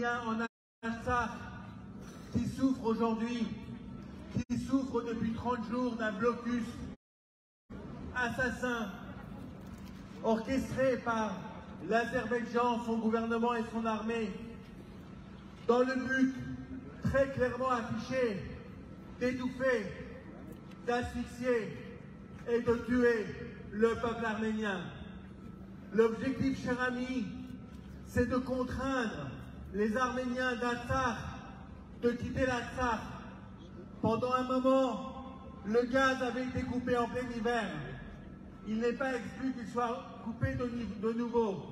Arméniens en Artsakh qui souffrent aujourd'hui, qui souffrent depuis 30 jours d'un blocus assassin orchestré par l'Azerbaïdjan, son gouvernement et son armée, dans le but très clairement affiché d'étouffer, d'asphyxier et de tuer le peuple arménien. L'objectif, cher ami, c'est de contraindre les Arméniens d'Artsakh de quitter l'Artsakh. Pendant un moment, le gaz avait été coupé en plein hiver. Il n'est pas exclu qu'il soit coupé de nouveau.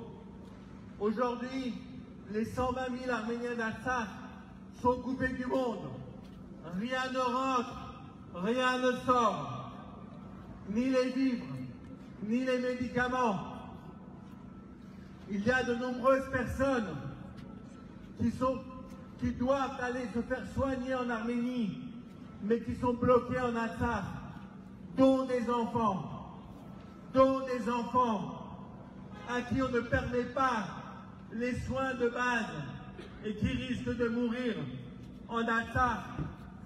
Aujourd'hui, les 120 000 Arméniens d'Artsakh sont coupés du monde. Rien ne rentre, rien ne sort. Ni les vivres, ni les médicaments. Il y a de nombreuses personnes qui doivent aller se faire soigner en Arménie, mais qui sont bloquées en Artsakh, dont des enfants à qui on ne permet pas les soins de base et qui risquent de mourir en Artsakh,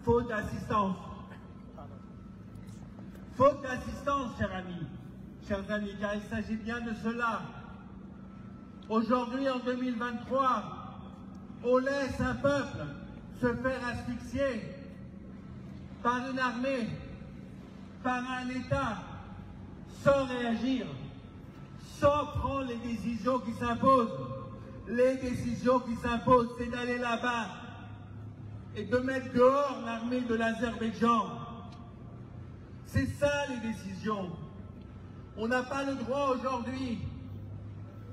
faute d'assistance. Faute d'assistance, chers amis, car il s'agit bien de cela. Aujourd'hui, en 2023, on laisse un peuple se faire asphyxier par une armée, par un État, sans réagir, sans prendre les décisions qui s'imposent. Les décisions qui s'imposent, c'est d'aller là-bas et de mettre dehors l'armée de l'Azerbaïdjan. C'est ça les décisions. On n'a pas le droit aujourd'hui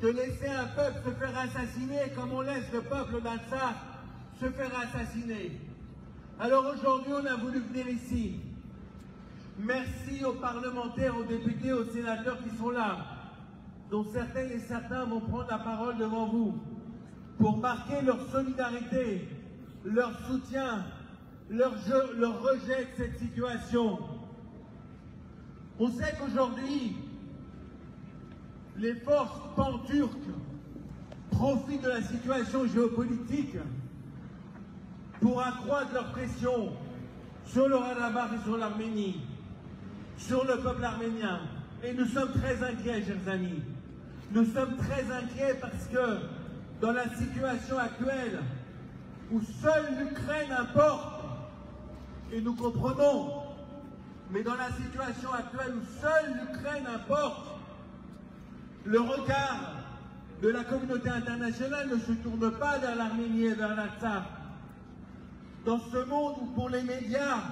de laisser un peuple se faire assassiner comme on laisse le peuple d'Artsakh se faire assassiner. Alors aujourd'hui, on a voulu venir ici. Merci aux parlementaires, aux députés, aux sénateurs qui sont là, dont certaines et certains vont prendre la parole devant vous pour marquer leur solidarité, leur soutien, leur rejet de cette situation. On sait qu'aujourd'hui, les forces pan-turques profitent de la situation géopolitique pour accroître leur pression sur le Haut-Karabakh et sur l'Arménie, sur le peuple arménien. Et nous sommes très inquiets, chers amis. Nous sommes très inquiets parce que dans la situation actuelle où seule l'Ukraine importe, et nous comprenons, mais dans la situation actuelle où seule l'Ukraine importe, le regard de la communauté internationale ne se tourne pas vers l'Arménie et vers l'Artsakh. Dans ce monde où pour les médias,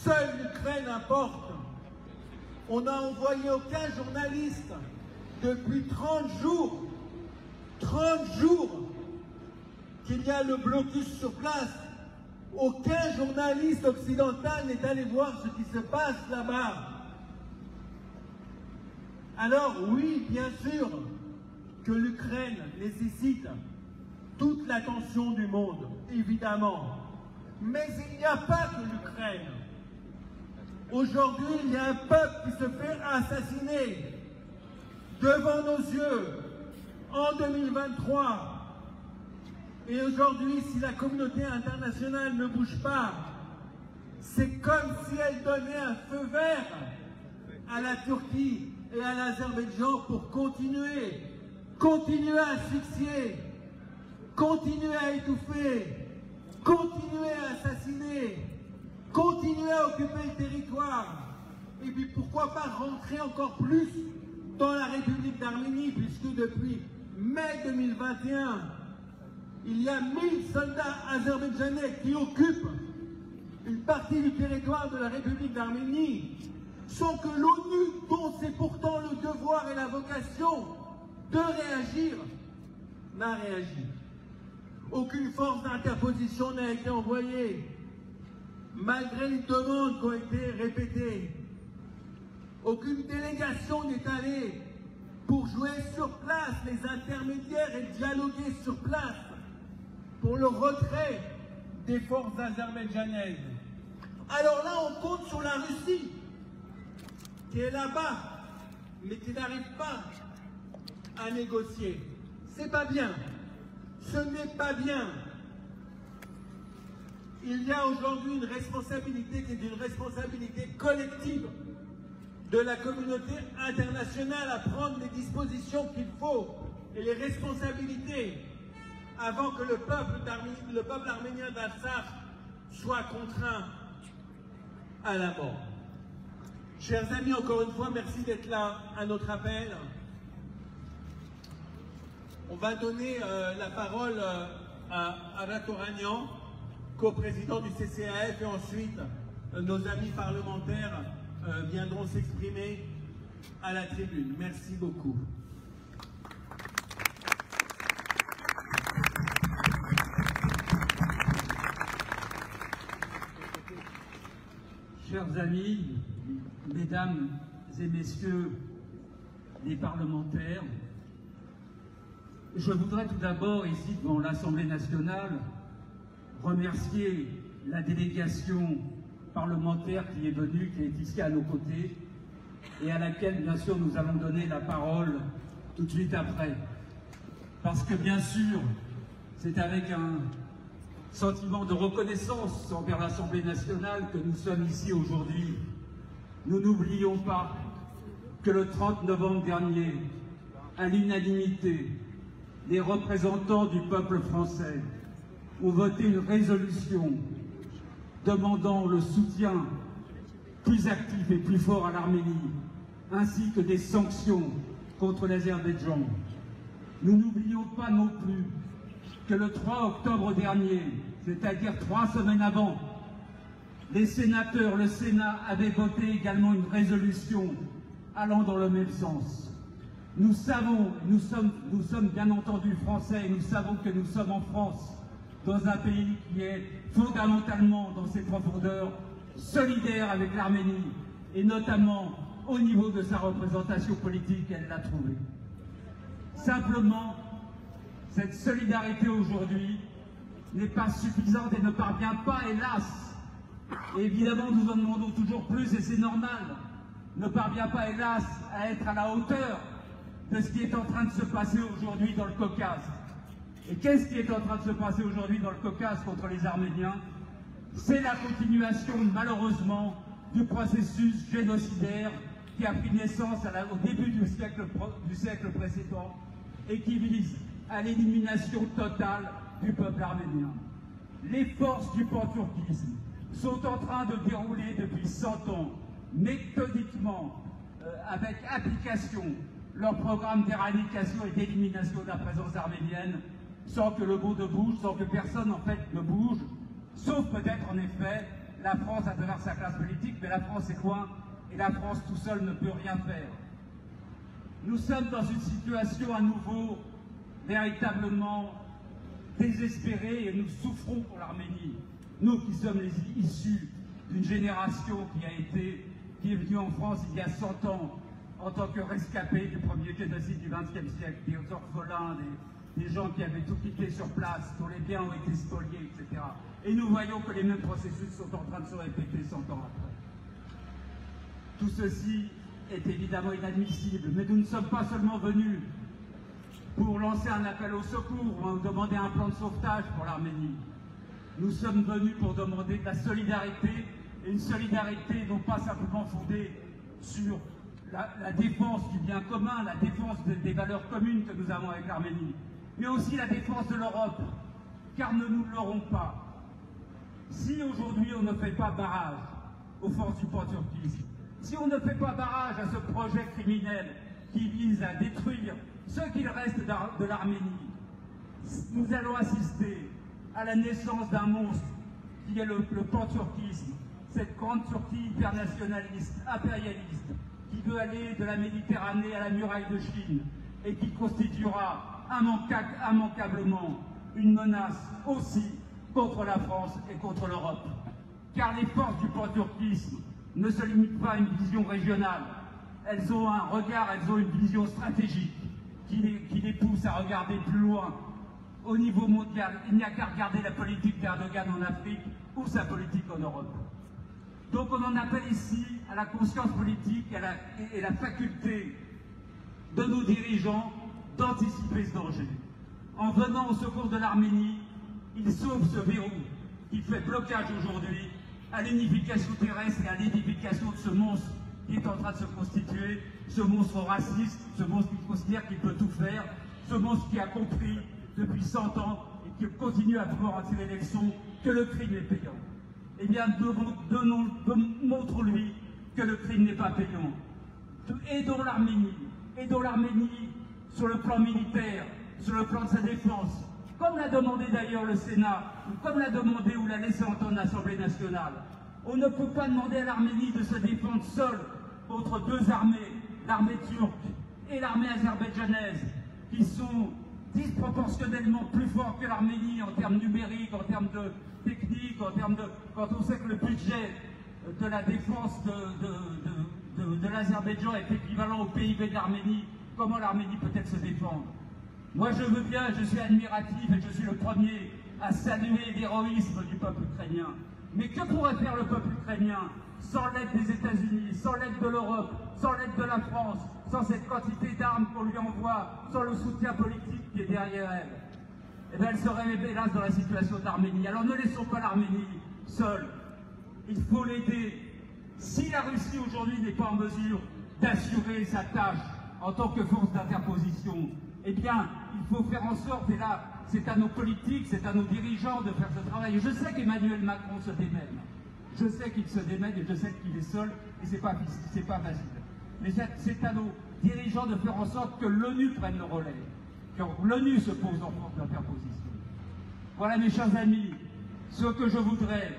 seule l'Ukraine importe, on n'a envoyé aucun journaliste depuis 30 jours qu'il y a le blocus sur place. Aucun journaliste occidental n'est allé voir ce qui se passe là-bas. Alors oui, bien sûr que l'Ukraine nécessite toute l'attention du monde, évidemment. Mais il n'y a pas que l'Ukraine. Aujourd'hui, il y a un peuple qui se fait assassiner devant nos yeux en 2023. Et aujourd'hui, si la communauté internationale ne bouge pas, c'est comme si elle donnait un feu vert à la Turquie et à l'Azerbaïdjan pour continuer à asphyxier, continuer à étouffer, continuer à assassiner, continuer à occuper le territoire. Et puis pourquoi pas rentrer encore plus dans la République d'Arménie, puisque depuis mai 2021, il y a 1000 soldats azerbaïdjanais qui occupent une partie du territoire de la République d'Arménie, sans que l'ONU, dont c'est pourtant le devoir et la vocation de réagir, n'a réagi. Aucune force d'interposition n'a été envoyée, malgré les demandes qui ont été répétées. Aucune délégation n'est allée pour jouer sur place les intermédiaires et dialoguer sur place pour le retrait des forces azerbaïdjanaises. Alors là, on compte sur la Russie, qui est là-bas, mais qui n'arrive pas à négocier. C'est pas bien. Ce n'est pas bien. Il y a aujourd'hui une responsabilité qui est une responsabilité collective de la communauté internationale à prendre les dispositions qu'il faut et les responsabilités avant que le peuple arménien d'Artsakh soit contraint à la mort. Chers amis, encore une fois, merci d'être là à notre appel. On va donner la parole à Arat Oranian, co-président du CCAF, et ensuite nos amis parlementaires viendront s'exprimer à la tribune. Merci beaucoup. Chers amis, mesdames et messieurs les parlementaires, je voudrais tout d'abord, ici devant l'Assemblée nationale, remercier la délégation parlementaire qui est venue, qui est ici à nos côtés, et à laquelle, bien sûr, nous allons donner la parole tout de suite après. Parce que, bien sûr, c'est avec un sentiment de reconnaissance envers l'Assemblée nationale que nous sommes ici aujourd'hui. Nous n'oublions pas que le 30 novembre dernier, à l'unanimité, les représentants du peuple français ont voté une résolution demandant le soutien plus actif et plus fort à l'Arménie, ainsi que des sanctions contre l'Azerbaïdjan. Nous n'oublions pas non plus que le 3 octobre dernier, c'est-à-dire 3 semaines avant, les sénateurs, le Sénat avait voté également une résolution allant dans le même sens. Nous savons, nous sommes bien entendu français, et nous savons que nous sommes en France, dans un pays qui est fondamentalement, dans ses profondeurs, solidaire avec l'Arménie, et notamment au niveau de sa représentation politique, elle l'a trouvée. Simplement, cette solidarité aujourd'hui n'est pas suffisante et ne parvient pas, hélas. Et évidemment, nous en demandons toujours plus et c'est normal. Ne parvient pas, hélas, à être à la hauteur de ce qui est en train de se passer aujourd'hui dans le Caucase. Et qu'est-ce qui est en train de se passer aujourd'hui dans le Caucase contre les Arméniens? C'est la continuation, malheureusement, du processus génocidaire qui a pris naissance au début du siècle précédent et qui vise à l'élimination totale du peuple arménien. Les forces du panturquisme sont en train de dérouler depuis 100 ans, méthodiquement, avec application, leur programme d'éradication et d'élimination de la présence arménienne, sans que le mot ne bouge, sans que personne en fait ne bouge, sauf peut-être en effet la France à travers sa classe politique, mais la France est loin et la France tout seul ne peut rien faire. Nous sommes dans une situation à nouveau véritablement désespérée et nous souffrons pour l'Arménie. Nous qui sommes issus d'une génération qui est venue en France il y a 100 ans en tant que rescapés du premier génocide du XXe siècle, des orphelins, des gens qui avaient tout quitté sur place, dont les biens ont été spoliés, etc. Et nous voyons que les mêmes processus sont en train de se répéter 100 ans après. Tout ceci est évidemment inadmissible, mais nous ne sommes pas seulement venus pour lancer un appel au secours ou demander un plan de sauvetage pour l'Arménie. Nous sommes venus pour demander de la solidarité, et une solidarité non pas simplement fondée sur la défense du bien commun, la défense des valeurs communes que nous avons avec l'Arménie, mais aussi la défense de l'Europe, car ne nous leurrons pas. Si aujourd'hui on ne fait pas barrage aux forces du panturquisme, si on ne fait pas barrage à ce projet criminel qui vise à détruire ce qu'il reste de l'Arménie, nous allons assister à la naissance d'un monstre qui est le panturquisme, cette grande Turquie hypernationaliste, impérialiste, qui veut aller de la Méditerranée à la muraille de Chine et qui constituera immanquablement une menace aussi contre la France et contre l'Europe. Car les forces du panturquisme ne se limitent pas à une vision régionale. Elles ont un regard, elles ont une vision stratégique qui les pousse à regarder plus loin. Au niveau mondial, il n'y a qu'à regarder la politique d'Erdogan en Afrique ou sa politique en Europe. Donc on en appelle ici à la conscience politique et la faculté de nos dirigeants d'anticiper ce danger. en venant au secours de l'Arménie, il sauve ce verrou qui fait blocage aujourd'hui à l'unification terrestre et à l'édification de ce monstre qui est en train de se constituer, ce monstre raciste, ce monstre qui considère qu'il peut tout faire, ce monstre qui a compris depuis 100 ans et qui continue à vouloir en tirer les leçons que le crime est payant. Eh bien, montre-lui que le crime n'est pas payant. Aidons l'Arménie sur le plan militaire, sur le plan de sa défense, comme l'a demandé d'ailleurs le Sénat, ou comme l'a demandé ou l'a laissé entendre l'Assemblée nationale. On ne peut pas demander à l'Arménie de se défendre seule contre deux armées, l'armée turque et l'armée azerbaïdjanaise, qui sont disproportionnellement plus fortes que l'Arménie en termes numériques, en termes de technique, en termes de... Quand on sait que le budget de la défense de l'Azerbaïdjan est équivalent au PIB de l'Arménie, comment l'Arménie peut-elle se défendre? Moi je veux bien, je suis admiratif et je suis le premier à saluer l'héroïsme du peuple ukrainien. Mais que pourrait faire le peuple ukrainien sans l'aide des États-Unis, sans l'aide de l'Europe, sans l'aide de la France, sans cette quantité d'armes qu'on lui envoie, sans le soutien politique qui est derrière elle? Eh bien, elle serait hélas dans la situation d'Arménie. Alors ne laissons pas l'Arménie seule. Il faut l'aider. Si la Russie aujourd'hui n'est pas en mesure d'assurer sa tâche en tant que force d'interposition, eh bien, il faut faire en sorte, et là, c'est à nos politiques, c'est à nos dirigeants de faire ce travail. Et je sais qu'Emmanuel Macron se démène. Je sais qu'il se démène et je sais qu'il est seul, et c'est pas facile. Mais c'est à nos dirigeants de faire en sorte que l'ONU prenne le relais, que l'ONU se pose en force d'interposition. Voilà, mes chers amis, ce que je voudrais,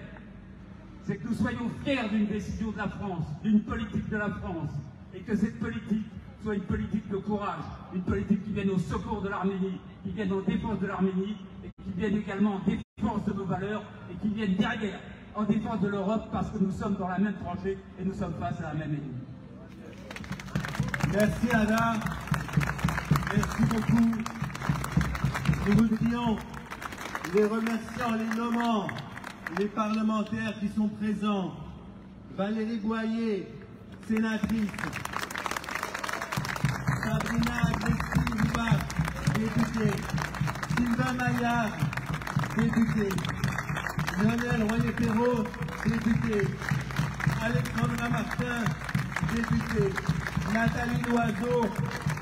c'est que nous soyons fiers d'une décision de la France, d'une politique de la France, et que cette politique soit une politique de courage, une politique qui vienne au secours de l'Arménie, qui vienne en défense de l'Arménie, et qui vienne également en défense de nos valeurs, et qui vienne derrière en défense de l'Europe, parce que nous sommes dans la même tranchée et nous sommes face à la même ennemie. Merci Anna, merci beaucoup. Nous vous prions, les remerciant, les nommant, les parlementaires qui sont présents. Valérie Boyer, sénatrice. Sabrina Agresti-Roubac, députée. Sylvain Maillard, député. Lionel Royer-Perrault, député. Alexandra Martin, député. Nathalie Loiseau,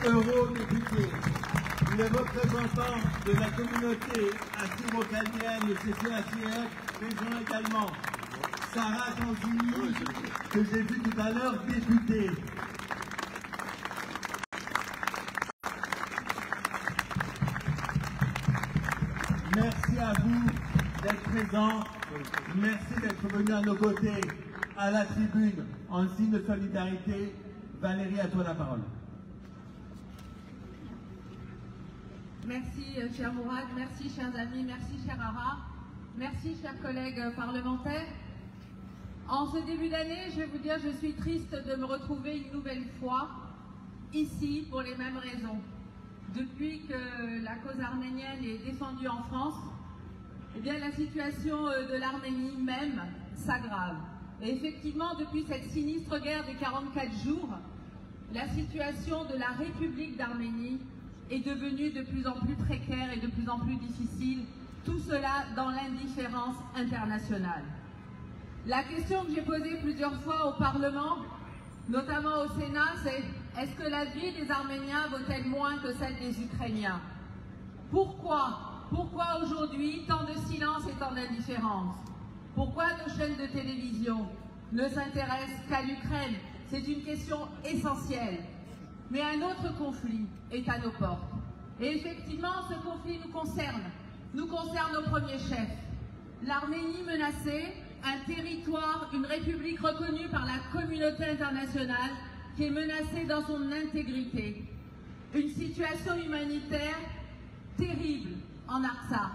eurodéputée. Les représentants de la communauté assyro-chaldéenne et CCACF, présents également. Sarah Tanzini, que j'ai vu tout à l'heure, députée. Merci à vous d'être présents. Merci d'être venus à nos côtés, à la tribune, en signe de solidarité. Valérie, à toi la parole. Merci, cher Mourad, merci, chers amis, merci, cher Ara, merci, chers collègues parlementaires. En ce début d'année, je vais vous dire, je suis triste de me retrouver une nouvelle fois ici pour les mêmes raisons. Depuis que la cause arménienne est défendue en France, eh bien, la situation de l'Arménie même s'aggrave. Et effectivement, depuis cette sinistre guerre des 44 jours, la situation de la République d'Arménie est devenue de plus en plus précaire et de plus en plus difficile, tout cela dans l'indifférence internationale. La question que j'ai posée plusieurs fois au Parlement, notamment au Sénat, c'est: est-ce que la vie des Arméniens vaut-elle moins que celle des Ukrainiens? Pourquoi aujourd'hui tant de silence et tant d'indifférence? Pourquoi nos chaînes de télévision ne s'intéressent qu'à l'Ukraine? C'est une question essentielle. Mais un autre conflit est à nos portes. Et effectivement, ce conflit nous concerne au premier chef. L'Arménie menacée, un territoire, une république reconnue par la communauté internationale qui est menacée dans son intégrité. Une situation humanitaire terrible en Artsakh.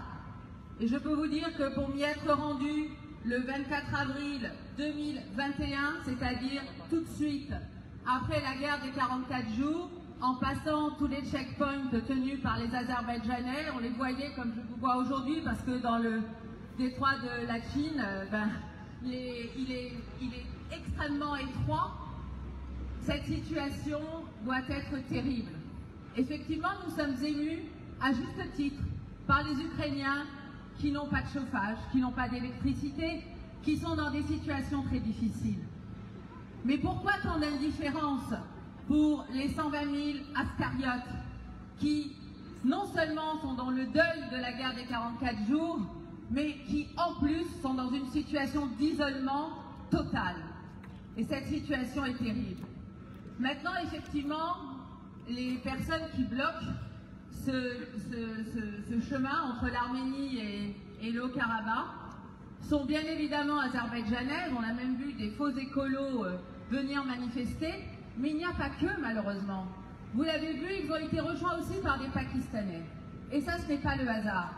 Et je peux vous dire que pour m'y être rendu le 24 avril 2021, c'est-à-dire tout de suite après la guerre des 44 jours, en passant tous les checkpoints tenus par les Azerbaïdjanais, on les voyait comme je vous vois aujourd'hui, parce que dans le détroit de la Chine, il est extrêmement étroit. Cette situation doit être terrible. Effectivement, nous sommes émus, à juste titre, par les Ukrainiens qui n'ont pas de chauffage, qui n'ont pas d'électricité, qui sont dans des situations très difficiles. Mais pourquoi tant d'indifférence pour les 120 000 ascariotes qui non seulement sont dans le deuil de la guerre des 44 jours, mais qui en plus sont dans une situation d'isolement total. Et cette situation est terrible. Maintenant, effectivement, les personnes qui bloquent ce chemin entre l'Arménie et le Haut-Karabakh sont bien évidemment azerbaïdjanaises. On a même vu des faux écolos venir manifester, mais il n'y a pas que, malheureusement. Vous l'avez vu, ils ont été rejoints aussi par des Pakistanais. Et ça, ce n'est pas le hasard.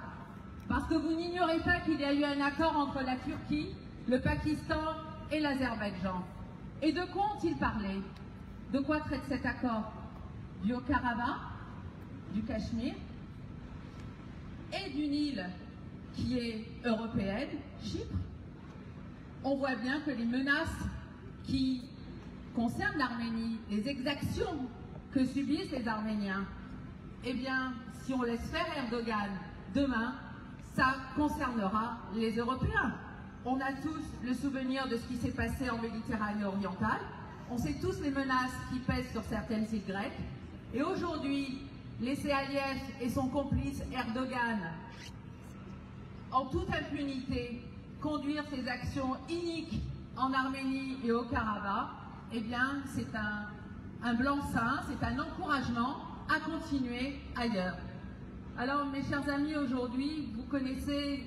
Parce que vous n'ignorez pas qu'il y a eu un accord entre la Turquie, le Pakistan et l'Azerbaïdjan. Et de quoi ont-ils parlé? De quoi traite cet accord? Du Haut-Karabakh, du Cachemire et d'une île qui est européenne, Chypre. On voit bien que les menaces qui concernent l'Arménie, les exactions que subissent les Arméniens, eh bien, si on laisse faire Erdogan demain, ça concernera les Européens. On a tous le souvenir de ce qui s'est passé en Méditerranée orientale. On sait tous les menaces qui pèsent sur certaines îles grecques. Et aujourd'hui, laisser Aliyev et son complice Erdogan, en toute impunité, conduire ces actions iniques en Arménie et au Karabakh, eh bien, c'est un blanc-seing, c'est un encouragement à continuer ailleurs. Alors, mes chers amis, aujourd'hui, vous connaissez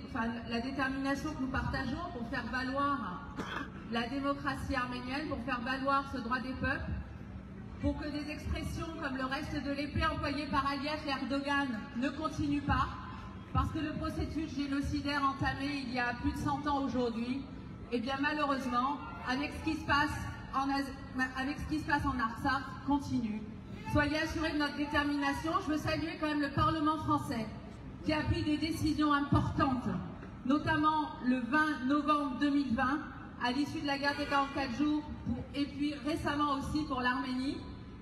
la détermination que nous partageons pour faire valoir la démocratie arménienne, pour faire valoir ce droit des peuples, pour que des expressions comme le reste de l'épée employé par Aliyev et Erdogan ne continuent pas, parce que le processus génocidaire entamé il y a plus de 100 ans aujourd'hui, eh bien malheureusement, avec ce qui se passe en Artsakh, continue. Soyez assurés de notre détermination. Je veux saluer quand même le Parlement français qui a pris des décisions importantes, notamment le 20 novembre 2020, à l'issue de la guerre des 44 jours, et puis récemment aussi pour l'Arménie.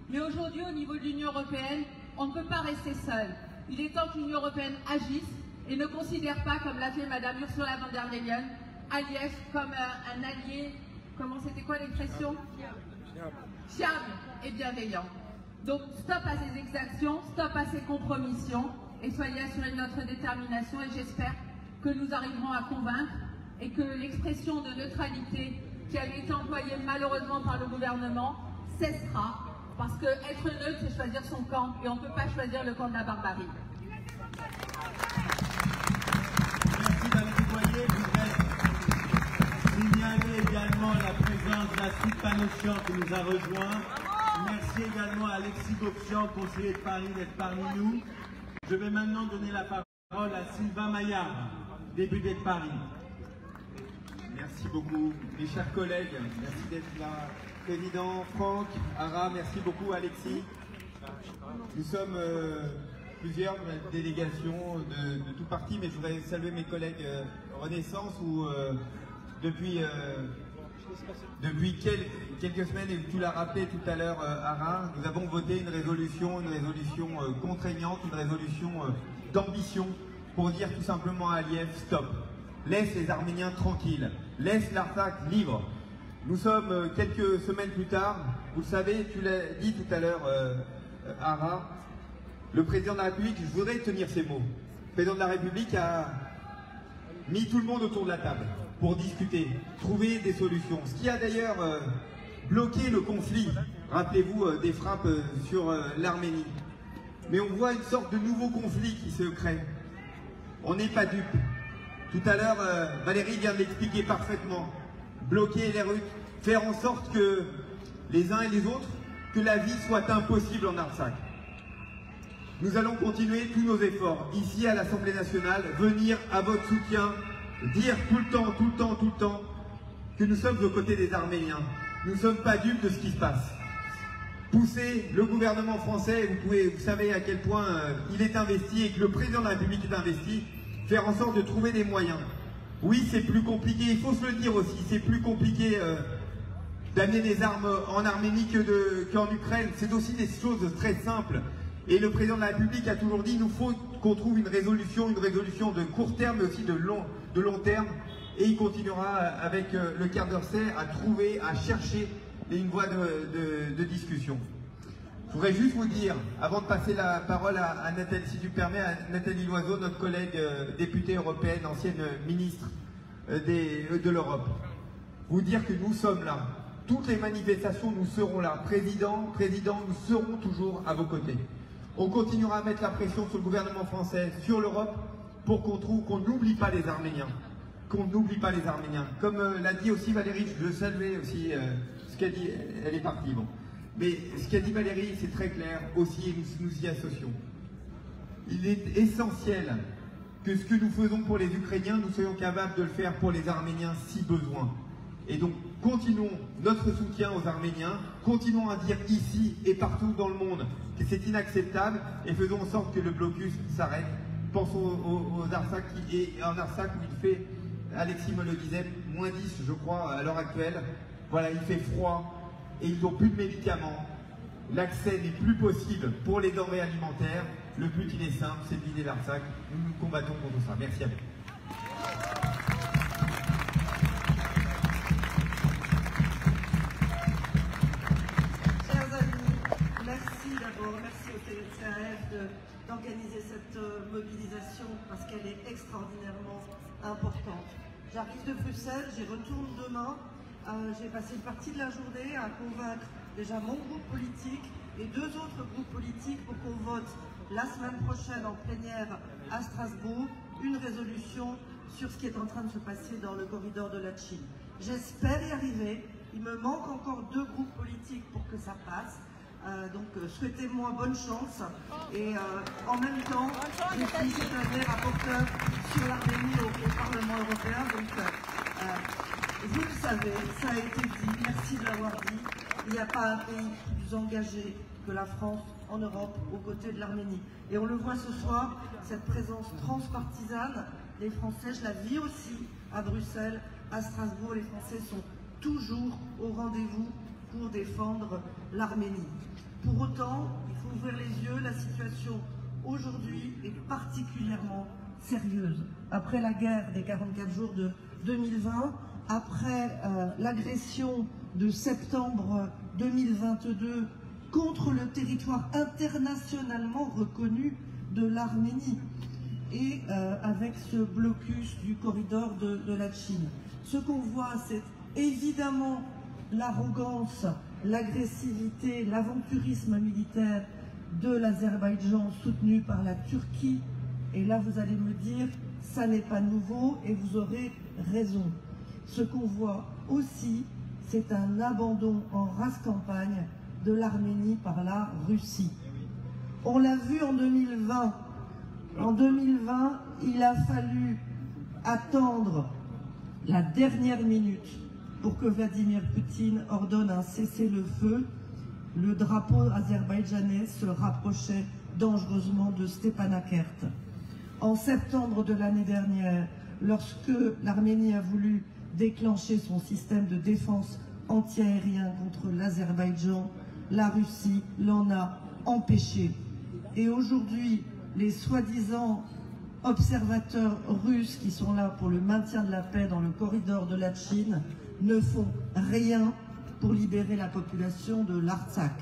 Mais aujourd'hui, au niveau de l'Union européenne, on ne peut pas rester seul. Il est temps que l'Union européenne agisse et ne considère pas, comme l'a fait Madame Ursula von der Leyen, Aliyev comme un allié, c'était quoi l'expression? Fiable et bienveillant. Donc stop à ces exactions, stop à ces compromissions et soyez assurés de notre détermination et j'espère que nous arriverons à convaincre et que l'expression de neutralité qui avait été employée malheureusement par le gouvernement cessera parce que être neutre c'est choisir son camp et on ne peut pas choisir le camp de la barbarie. Merci Valérie Boyer. Je voudrais signaler également la présence d'Astrid Panochian qui nous a rejoint. Merci également à Alexis Gopchian, conseiller de Paris, d'être parmi nous. Je vais maintenant donner la parole à Sylvain Maillard, député de Paris. Merci beaucoup, mes chers collègues. Merci d'être là. Président Franck, Ara, merci beaucoup Alexis. Nous sommes plusieurs délégations de tout parti, mais je voudrais saluer mes collègues Renaissance où depuis quelques semaines, et tu l'as rappelé tout à l'heure, Ara, nous avons voté une résolution contraignante, une résolution d'ambition pour dire tout simplement à Aliyev, stop. Laisse les Arméniens tranquilles, laisse l'Artsakh libre. Nous sommes quelques semaines plus tard, vous le savez, tu l'as dit tout à l'heure, Ara, le président de la République, je voudrais tenir ces mots. Le président de la République a mis tout le monde autour de la table pour discuter, trouver des solutions. Ce qui a d'ailleurs bloqué le conflit, rappelez-vous des frappes sur l'Arménie. Mais on voit une sorte de nouveau conflit qui se crée. On n'est pas dupes. Tout à l'heure, Valérie vient de l'expliquer parfaitement. Bloquer les routes, faire en sorte que les uns et les autres, que la vie soit impossible en Artsakh. Nous allons continuer tous nos efforts, ici à l'Assemblée nationale, venir à votre soutien, dire tout le temps, que nous sommes aux côtés des Arméniens. Nous ne sommes pas dupes de ce qui se passe. Pousser le gouvernement français, vous savez à quel point il est investi et que le président de la République est investi, faire en sorte de trouver des moyens. Oui, c'est plus compliqué, il faut se le dire aussi, c'est plus compliqué d'amener des armes en Arménie qu'en Ukraine. C'est aussi des choses très simples. Et le président de la République a toujours dit, il nous faut qu'on trouve une résolution de court terme, mais aussi de long terme. Et il continuera avec le quart d'heure C à trouver, à chercher une voie de discussion. Je voudrais juste vous dire, avant de passer la parole à Nathalie, si tu permets, à Nathalie Loiseau, notre collègue députée européenne, ancienne ministre de l'Europe, vous dire que nous sommes là. Toutes les manifestations, nous serons là. Président, nous serons toujours à vos côtés. On continuera à mettre la pression sur le gouvernement français, sur l'Europe, pour qu'on n'oublie pas les Arméniens. Qu'on n'oublie pas les Arméniens. Comme l'a dit aussi Valérie, je saluais aussi ce qu'elle dit, elle est partie, bon. Mais ce qu'a dit Valérie, c'est très clair, aussi, et nous y associons. Il est essentiel que ce que nous faisons pour les Ukrainiens, nous soyons capables de le faire pour les Arméniens si besoin. Et donc, continuons notre soutien aux Arméniens, continuons à dire ici et partout dans le monde que c'est inacceptable et faisons en sorte que le blocus s'arrête. Pensons aux Artsakh, et en Artsakh où il fait, Alexis me le disait, -10 je crois à l'heure actuelle. Voilà, il fait froid et ils n'ont plus de médicaments. L'accès n'est plus possible pour les denrées alimentaires. Le but il est simple, c'est de vider l'Artsakh. Nous combattons contre ça. Merci à vous. Merci au TCAF d'organiser cette mobilisation parce qu'elle est extraordinairement importante. J'arrive de Bruxelles, j'y retourne demain. J'ai passé une partie de la journée à convaincre déjà mon groupe politique et 2 autres groupes politiques pour qu'on vote la semaine prochaine en plénière à Strasbourg une résolution sur ce qui est en train de se passer dans le corridor de Latchine. J'espère y arriver. Il me manque encore 2 groupes politiques pour que ça passe. Donc souhaitez-moi bonne chance et en même temps je suis cette année rapporteur sur l'Arménie au Parlement européen, donc vous le savez, ça a été dit, merci de l'avoir dit, il n'y a pas un pays plus engagé que la France en Europe aux côtés de l'Arménie. Et on le voit ce soir, cette présence transpartisane, les Français, je la vis aussi à Bruxelles, à Strasbourg, les Français sont toujours au rendez-vous pour défendre l'Arménie. Pour autant, il faut ouvrir les yeux, la situation aujourd'hui est particulièrement sérieuse. Après la guerre des 44 jours de 2020, après l'agression de septembre 2022 contre le territoire internationalement reconnu de l'Arménie et avec ce blocus du corridor de Latchine. Ce qu'on voit, c'est évidemment l'arrogance, l'agressivité, l'aventurisme militaire de l'Azerbaïdjan soutenu par la Turquie. Et là, vous allez me dire, ça n'est pas nouveau et vous aurez raison. Ce qu'on voit aussi, c'est un abandon en race campagne de l'Arménie par la Russie. On l'a vu en 2020. En 2020, il a fallu attendre la dernière minute pour que Vladimir Poutine ordonne un cessez-le-feu. Le drapeau azerbaïdjanais se rapprochait dangereusement de Stepanakert. En septembre de l'année dernière, lorsque l'Arménie a voulu déclencher son système de défense antiaérien contre l'Azerbaïdjan, la Russie l'en a empêché. Et aujourd'hui, les soi-disant observateurs russes qui sont là pour le maintien de la paix dans le corridor de Latchine ne font rien pour libérer la population de l'Artsakh.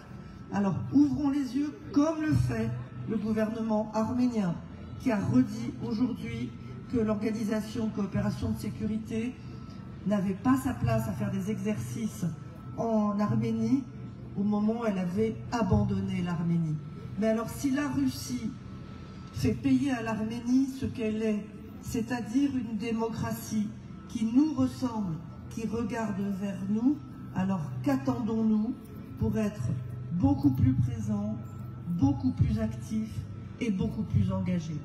Alors ouvrons les yeux comme le fait le gouvernement arménien qui a redit aujourd'hui que l'organisation de coopération de sécurité n'avait pas sa place à faire des exercices en Arménie au moment où elle avait abandonné l'Arménie. Mais alors si la Russie fait payer à l'Arménie ce qu'elle est, c'est-à-dire une démocratie qui nous ressemble, qui regarde vers nous, alors qu'attendons-nous pour être beaucoup plus présents, beaucoup plus actifs et beaucoup plus engagés?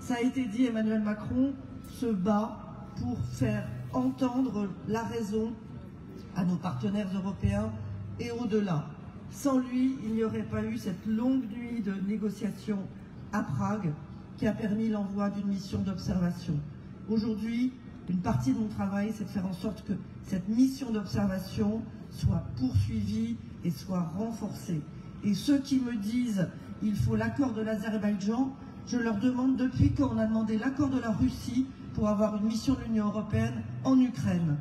Ça a été dit, Emmanuel Macron se bat pour faire entendre la raison à nos partenaires européens et au-delà. Sans lui, il n'y aurait pas eu cette longue nuit de négociations à Prague qui a permis l'envoi d'une mission d'observation. Aujourd'hui, une partie de mon travail, c'est de faire en sorte que cette mission d'observation soit poursuivie et soit renforcée. Et ceux qui me disent il faut l'accord de l'Azerbaïdjan, je leur demande depuis quand on a demandé l'accord de la Russie pour avoir une mission de l'Union européenne en Ukraine.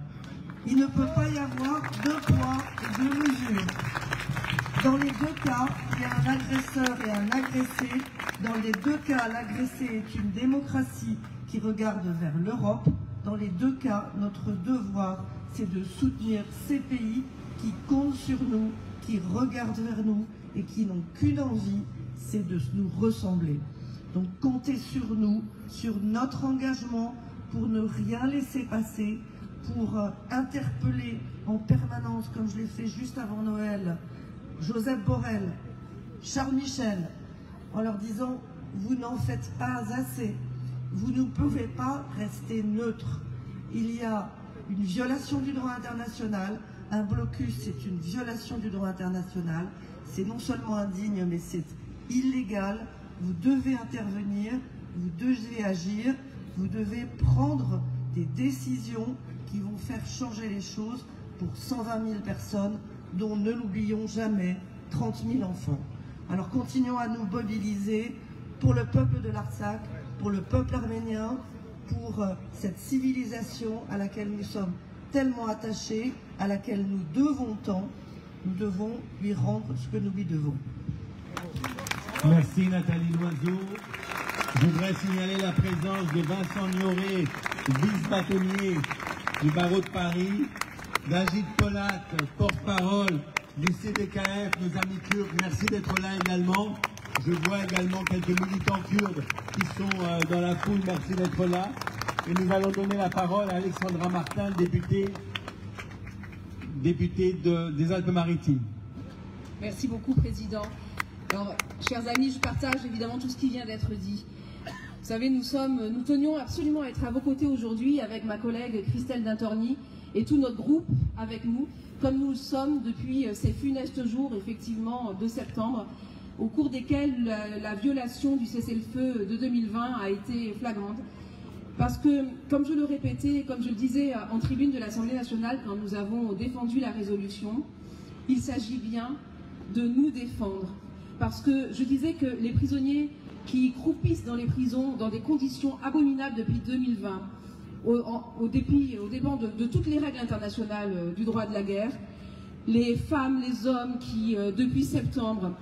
Il ne peut pas y avoir deux poids et deux mesures. Dans les deux cas, il y a un agresseur et un agressé. Dans les deux cas, l'agressé est une démocratie qui regarde vers l'Europe. Dans les deux cas, notre devoir, c'est de soutenir ces pays qui comptent sur nous, qui regardent vers nous et qui n'ont qu'une envie, c'est de nous ressembler. Donc comptez sur nous, sur notre engagement pour ne rien laisser passer, pour interpeller en permanence, comme je l'ai fait juste avant Noël, Josep Borrell, Charles Michel, en leur disant « vous n'en faites pas assez, vous ne pouvez pas rester neutre. Il y a une violation du droit international, un blocus c'est une violation du droit international, c'est non seulement indigne mais c'est illégal, vous devez intervenir, vous devez agir, vous devez prendre des décisions qui vont faire changer les choses pour 120 000 personnes, dont, ne l'oublions jamais, 30 000 enfants. Alors continuons à nous mobiliser pour le peuple de l'Artsakh, pour le peuple arménien, pour cette civilisation à laquelle nous sommes tellement attachés, à laquelle nous devons tant. Nous devons lui rendre ce que nous lui devons. Merci Nathalie Loiseau. Je voudrais signaler la présence de Vincent Nioré, vice-bâtonnier du barreau de Paris, d'Agit Polat, porte-parole du CDKF, nos amis kurdes. Merci d'être là également. Je vois également quelques militants kurdes qui sont dans la foule. Merci d'être là. Et nous allons donner la parole à Alexandra Martin, députée des Alpes-Maritimes. Merci beaucoup, Président. Alors, chers amis, je partage évidemment tout ce qui vient d'être dit. Vous savez, nous tenions absolument à être à vos côtés aujourd'hui avec ma collègue Christelle Dintorni et tout notre groupe avec nous, comme nous le sommes depuis ces funestes jours, effectivement, de septembre, au cours desquels la violation du cessez-le-feu de 2020 a été flagrante. Parce que, comme je le répétais, comme je le disais en tribune de l'Assemblée nationale quand nous avons défendu la résolution, il s'agit bien de nous défendre. Parce que je disais que les prisonniers qui croupissent dans les prisons dans des conditions abominables depuis 2020, au dépens de toutes les règles internationales du droit de la guerre, les femmes, les hommes qui, depuis septembre,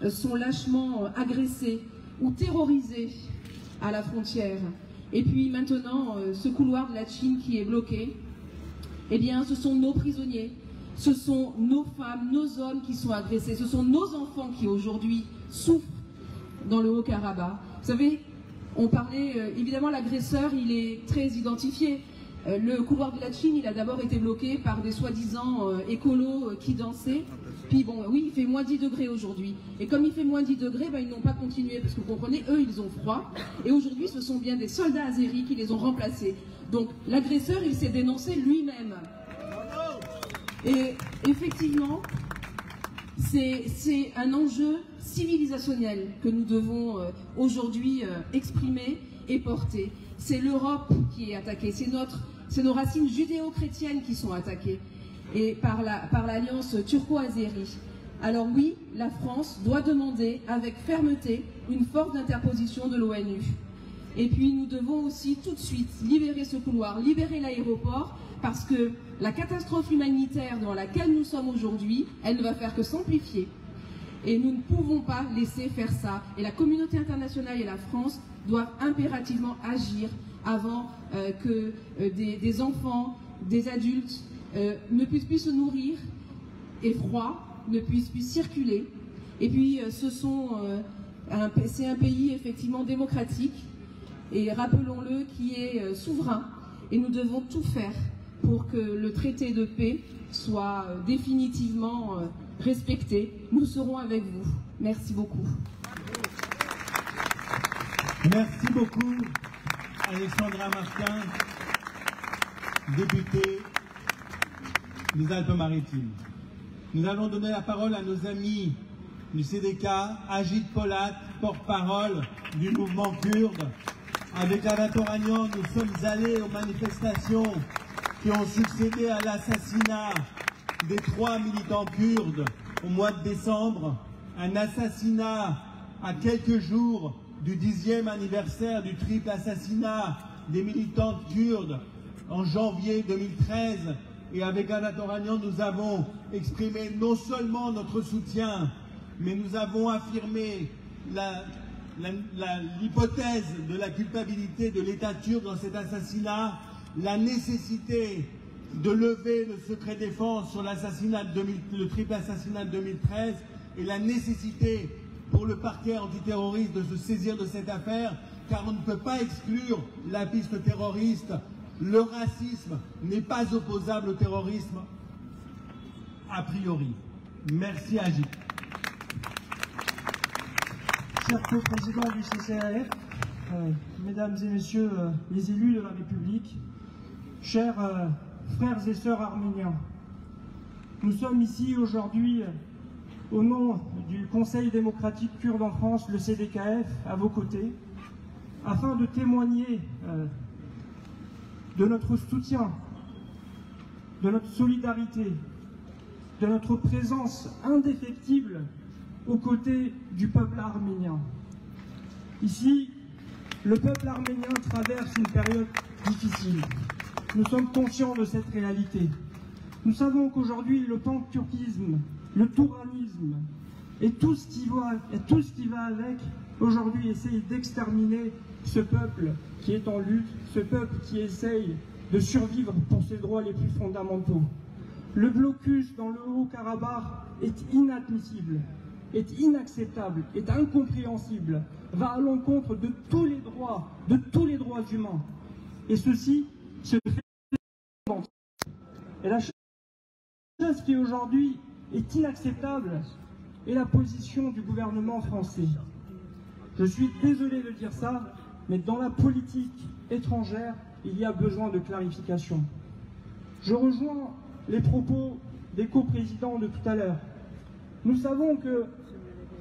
sont lâchement agressés ou terrorisés à la frontière, et puis maintenant ce couloir de la Chine qui est bloqué, eh bien ce sont nos prisonniers, ce sont nos femmes, nos hommes qui sont agressés, ce sont nos enfants qui aujourd'hui souffrent dans le Haut-Karabakh. Vous savez, on parlait, évidemment l'agresseur il est très identifié. Le couloir de la Chine, il a d'abord été bloqué par des soi-disant écolos qui dansaient. Puis bon, oui, il fait moins 10 degrés aujourd'hui. Et comme il fait moins 10 degrés, ben, ils n'ont pas continué, parce que vous comprenez, eux, ils ont froid. Et aujourd'hui, ce sont bien des soldats azéris qui les ont remplacés. Donc l'agresseur, il s'est dénoncé lui-même. Et effectivement, c'est un enjeu civilisationnel que nous devons aujourd'hui exprimer et porter. C'est l'Europe qui est attaquée, c'est nos racines judéo-chrétiennes qui sont attaquées, et par l'alliance turco-azérie. Alors oui, la France doit demander avec fermeté une force d'interposition de l'ONU. Et puis nous devons aussi tout de suite libérer ce couloir, libérer l'aéroport, parce que la catastrophe humanitaire dans laquelle nous sommes aujourd'hui, elle ne va faire que s'amplifier. Et nous ne pouvons pas laisser faire ça. Et la communauté internationale et la France doivent impérativement agir avant que des enfants, des adultes ne puissent plus se nourrir et froid, ne puissent plus circuler. Et puis c'est un pays effectivement démocratique, et rappelons-le, qui est souverain, et nous devons tout faire pour que le traité de paix soit définitivement respecté. Nous serons avec vous. Merci beaucoup. Merci beaucoup, Alexandra Martin, députée des Alpes-Maritimes. Nous allons donner la parole à nos amis du CDK, Agit Polat, porte-parole du mouvement kurde. Avec Adat Oranian, nous sommes allés aux manifestations qui ont succédé à l'assassinat des 3 militants kurdes au mois de décembre, un assassinat à quelques jours du 10e anniversaire du triple assassinat des militantes kurdes en janvier 2013. Et avec Anat Oranian, nous avons exprimé non seulement notre soutien, mais nous avons affirmé l'hypothèse de la culpabilité de l'État turc dans cet assassinat, la nécessité de lever le secret défense sur le triple assassinat de 2013 et la nécessité pour le parquet antiterroriste de se saisir de cette affaire, car on ne peut pas exclure la piste terroriste. Le racisme n'est pas opposable au terrorisme a priori. Merci Agit. Cher co-président du CCAF, mesdames et messieurs les élus de la République, chers frères et sœurs arméniens, nous sommes ici aujourd'hui au nom du Conseil démocratique kurde en France, le CDKF, à vos côtés, afin de témoigner de notre soutien, de notre solidarité, de notre présence indéfectible aux côtés du peuple arménien. Ici, le peuple arménien traverse une période difficile. Nous sommes conscients de cette réalité. Nous savons qu'aujourd'hui, le panturquisme, le touranisme et tout ce qui va avec, aujourd'hui, essaye d'exterminer ce peuple qui est en lutte, ce peuple qui essaye de survivre pour ses droits les plus fondamentaux. Le blocus dans le Haut-Karabakh est inadmissible, est inacceptable, est incompréhensible, va à l'encontre de tous les droits humains. Et ceci se fait. Et la chose qui aujourd'hui est inacceptable est la position du gouvernement français. Je suis désolé de dire ça, mais dans la politique étrangère, il y a besoin de clarification. Je rejoins les propos des coprésidents de tout à l'heure. Nous savons que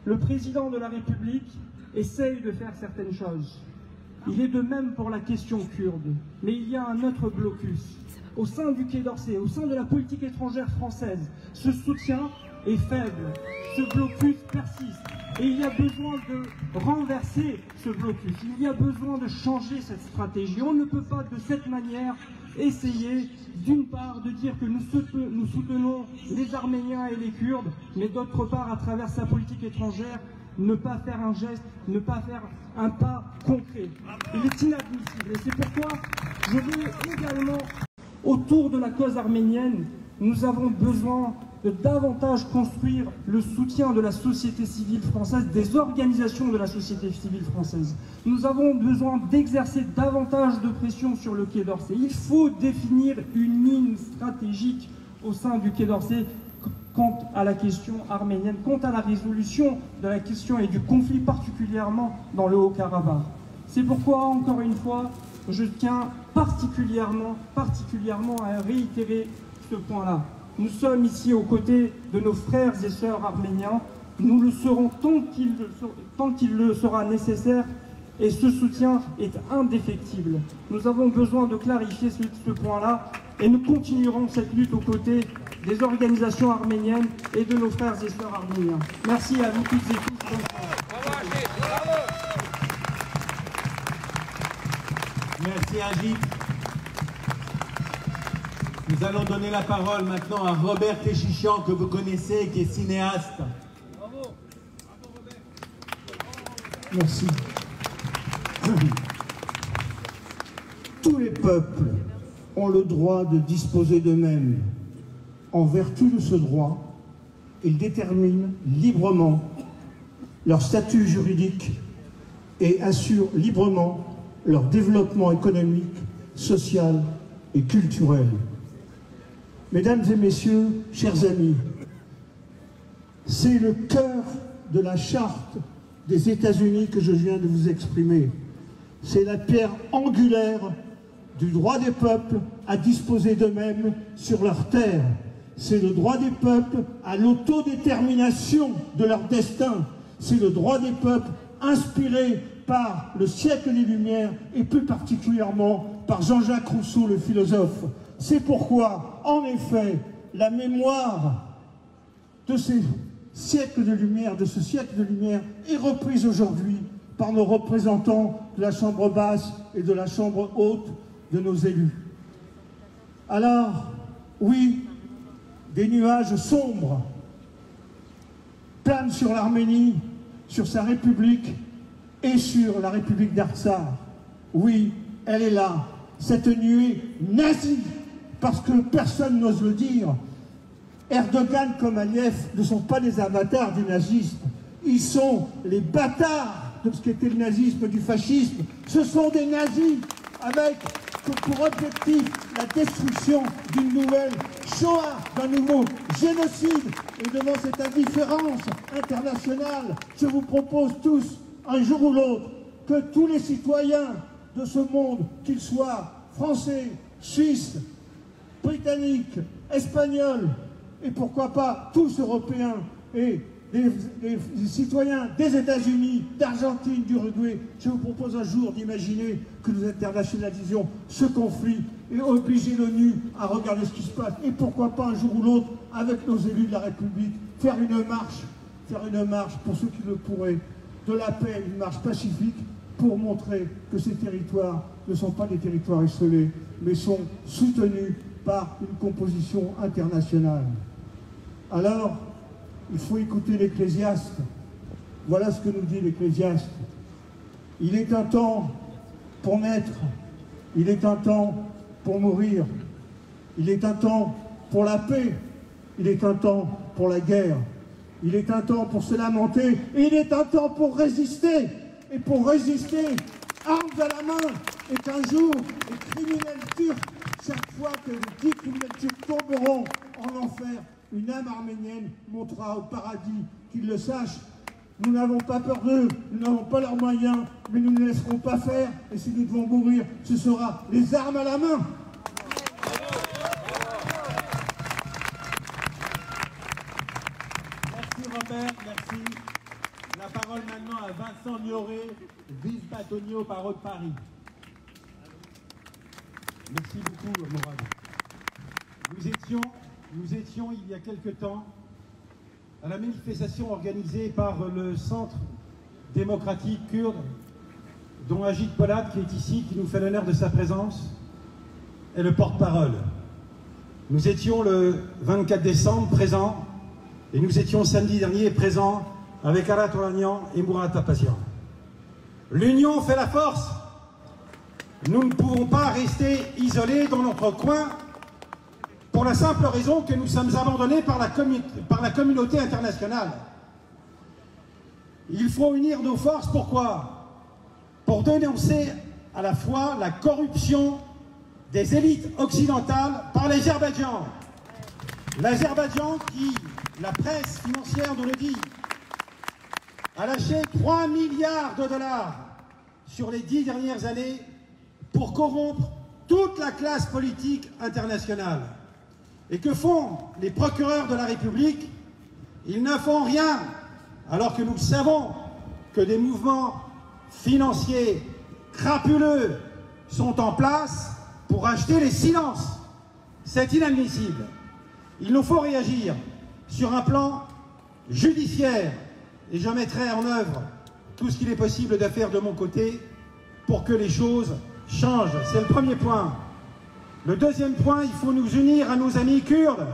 le président de la République essaye de faire certaines choses. Il est de même pour la question kurde. Mais il y a un autre blocus. Au sein du Quai d'Orsay, au sein de la politique étrangère française, ce soutien est faible. Ce blocus persiste. Et il y a besoin de renverser ce blocus. Il y a besoin de changer cette stratégie. On ne peut pas de cette manière essayer, d'une part, de dire que nous soutenons les Arméniens et les Kurdes, mais d'autre part, à travers sa politique étrangère, ne pas faire un geste, ne pas faire un pas concret. Il est inadmissible. Et c'est pourquoi je veux également, autour de la cause arménienne, nous avons besoin de davantage construire le soutien de la société civile française, des organisations de la société civile française. Nous avons besoin d'exercer davantage de pression sur le Quai d'Orsay. Il faut définir une ligne stratégique au sein du Quai d'Orsay quant à la question arménienne, quant à la résolution de la question et du conflit particulièrement dans le Haut-Karabakh. C'est pourquoi, encore une fois, je tiens particulièrement à réitérer ce point-là. Nous sommes ici aux côtés de nos frères et sœurs arméniens. Nous le serons tant qu'il le sera nécessaire et ce soutien est indéfectible. Nous avons besoin de clarifier ce point-là et nous continuerons cette lutte aux côtés des organisations arméniennes et de nos frères et sœurs arméniens. Merci à vous toutes et tous. Merci Agit. Nous allons donner la parole maintenant à Robert Téchichian, que vous connaissez, qui est cinéaste. Bravo. Bravo Robert. Merci. Tous les peuples ont le droit de disposer d'eux-mêmes. En vertu de ce droit, ils déterminent librement leur statut juridique et assurent librement leur développement économique, social et culturel. Mesdames et messieurs, chers amis, c'est le cœur de la charte des États-Unis que je viens de vous exprimer. C'est la pierre angulaire du droit des peuples à disposer d'eux-mêmes sur leur terre. C'est le droit des peuples à l'autodétermination de leur destin. C'est le droit des peuples inspiré par le siècle des Lumières et plus particulièrement par Jean-Jacques Rousseau, le philosophe. C'est pourquoi, en effet, la mémoire de ces siècle de lumière, de ce siècle de lumière, est reprise aujourd'hui par nos représentants de la Chambre basse et de la Chambre haute de nos élus. Alors, oui, des nuages sombres planent sur l'Arménie, sur sa République et sur la République d'Artsakh. Oui, elle est là, cette nuée nazie, parce que personne n'ose le dire. Erdogan comme Aliyev ne sont pas des avatars du nazisme, ils sont les bâtards de ce qu'était le nazisme, du fascisme. Ce sont des nazis avec pour objectif la destruction d'une nouvelle Shoah, d'un nouveau génocide. Et devant cette indifférence internationale, je vous propose tous, un jour ou l'autre, que tous les citoyens de ce monde, qu'ils soient français, suisses, britanniques, espagnols, et pourquoi pas tous européens, et les citoyens des États-Unis, d'Argentine, d'Uruguay, je vous propose un jour d'imaginer que nous internationalisions ce conflit et obliger l'ONU à regarder ce qui se passe. Et pourquoi pas un jour ou l'autre, avec nos élus de la République, faire une marche pour ceux qui le pourraient, de la paix, une marche pacifique, pour montrer que ces territoires ne sont pas des territoires isolés, mais sont soutenus par une composition internationale. Alors, il faut écouter l'Ecclésiaste. Voilà ce que nous dit l'Ecclésiaste. Il est un temps pour naître, il est un temps pour mourir, il est un temps pour la paix, il est un temps pour la guerre, il est un temps pour se lamenter, et il est un temps pour résister. Et pour résister, armes à la main, et qu'un jour, les criminels turcs, chaque fois que les 10 criminels turcs tomberont en enfer, une âme arménienne montera au paradis, qu'ils le sachent. Nous n'avons pas peur d'eux, nous n'avons pas leurs moyens, mais nous ne laisserons pas faire, et si nous devons mourir, ce sera les armes à la main. Merci Robert, merci. La parole maintenant à Vincent Nioré, vice-bâtonnier au barreau de Paris. Merci beaucoup, Morad. Nous étions il y a quelque temps à la manifestation organisée par le Centre démocratique kurde, dont Ajit Polat, qui est ici, qui nous fait l'honneur de sa présence, est le porte-parole. Nous étions le 24 décembre présents, et nous étions samedi dernier présents avec Arat Oranian et Mourad Tapasian. L'union fait la force. Nous ne pouvons pas rester isolés dans notre coin pour la simple raison que nous sommes abandonnés par la communauté internationale. Il faut unir nos forces, pourquoi? Pour dénoncer à la fois la corruption des élites occidentales par l'Azerbaïdjan. L'Azerbaïdjan qui, la presse financière nous le dit, a lâché 3 milliards de dollars sur les 10 dernières années pour corrompre toute la classe politique internationale. Et que font les procureurs de la République? Ils ne font rien, alors que nous savons que des mouvements financiers crapuleux sont en place pour acheter les silences. C'est inadmissible. Il nous faut réagir sur un plan judiciaire, et je mettrai en œuvre tout ce qu'il est possible de faire de mon côté pour que les choses changent. C'est le premier point. Le deuxième point, il faut nous unir à nos amis kurdes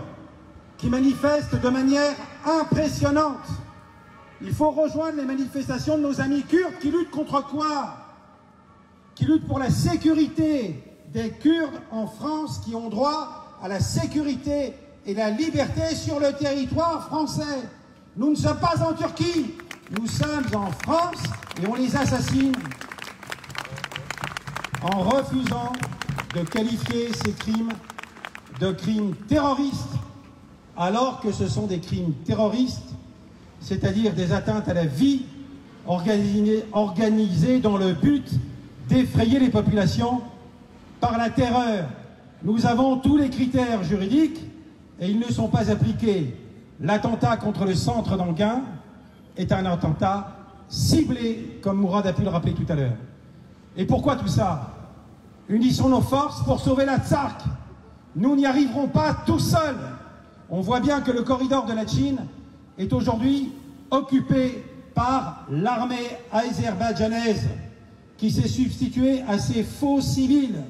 qui manifestent de manière impressionnante. Il faut rejoindre les manifestations de nos amis kurdes qui luttent contre quoi? Qui luttent pour la sécurité des Kurdes en France, qui ont droit à la sécurité et la liberté sur le territoire français. Nous ne sommes pas en Turquie, nous sommes en France et on les assassine en refusant de qualifier ces crimes de crimes terroristes, alors que ce sont des crimes terroristes, c'est-à-dire des atteintes à la vie organisées dans le but d'effrayer les populations par la terreur. Nous avons tous les critères juridiques et ils ne sont pas appliqués. L'attentat contre le centre d'Anguin est un attentat ciblé, comme Mourad a pu le rappeler tout à l'heure. Et pourquoi tout ça? Unissons nos forces pour sauver l'Artsakh. Nous n'y arriverons pas tout seuls. On voit bien que le corridor de la Chine est aujourd'hui occupée par l'armée azerbaïdjanaise qui s'est substituée à ces faux civils,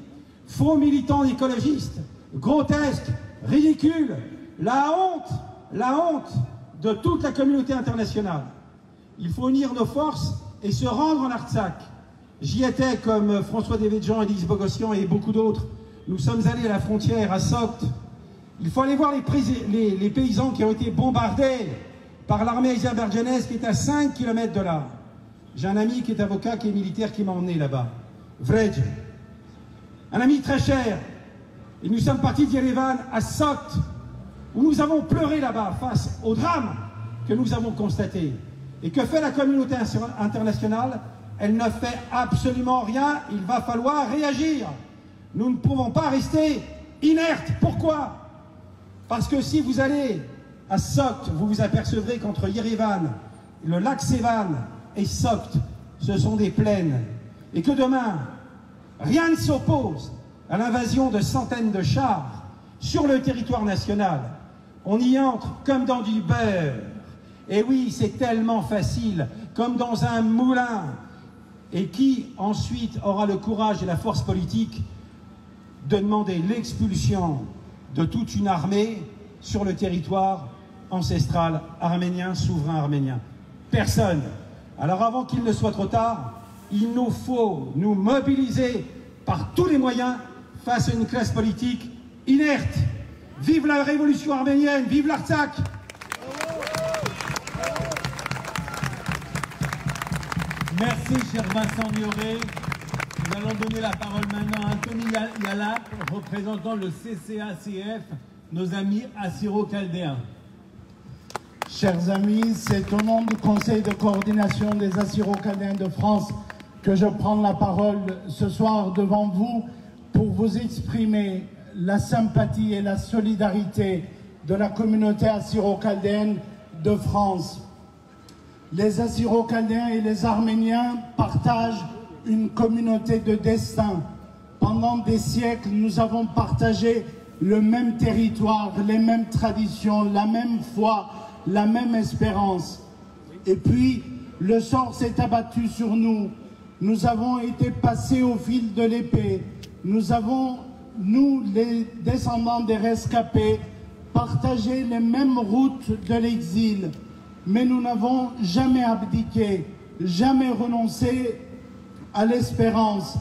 faux militants écologistes, grotesques, ridicules, la honte de toute la communauté internationale. Il faut unir nos forces et se rendre en Artsakh. J'y étais comme François Devedjian, Élise Bogossian et beaucoup d'autres. Nous sommes allés à la frontière, à Sokht. Il faut aller voir les paysans qui ont été bombardés par l'armée azerbaïdjanaise qui est à 5 km de là. J'ai un ami qui est avocat, qui est militaire, qui m'a emmené là-bas. Vrej. Un ami très cher. Et nous sommes partis d'Yerevan à Sokht, où nous avons pleuré là-bas face au drame que nous avons constaté. Et que fait la communauté internationale? Elle ne fait absolument rien. Il va falloir réagir. Nous ne pouvons pas rester inertes. Pourquoi? Parce que si vous allez à Sokht, vous vous apercevrez qu'entre Yerevan, le lac Sevan et Sokht, ce sont des plaines. Et que demain, rien ne s'oppose à l'invasion de centaines de chars sur le territoire national. On y entre comme dans du beurre. Et oui, c'est tellement facile, comme dans un moulin. Et qui ensuite aura le courage et la force politique de demander l'expulsion de toute une armée sur le territoire ancestral arménien, souverain arménien? Personne. Alors avant qu'il ne soit trop tard, il nous faut nous mobiliser par tous les moyens face à une classe politique inerte. Vive la révolution arménienne, vive l'Artsakh! Merci, cher Vincent Nioré. Nous allons donner la parole maintenant à Anthony Yalap, représentant le CCACF, nos amis assyro-chaldéens. Chers amis, c'est au nom du Conseil de coordination des Assyro-Chaldéens de France que je prends la parole ce soir devant vous pour vous exprimer la sympathie et la solidarité de la communauté assyro-chaldéenne de France. Les Assyro-Chaldéens et les Arméniens partagent une communauté de destin. Pendant des siècles, nous avons partagé le même territoire, les mêmes traditions, la même foi, la même espérance. Et puis, le sort s'est abattu sur nous. Nous avons été passés au fil de l'épée. Nous avons, nous, les descendants des rescapés, partagé les mêmes routes de l'exil. Mais nous n'avons jamais abdiqué, jamais renoncé à l'espérance.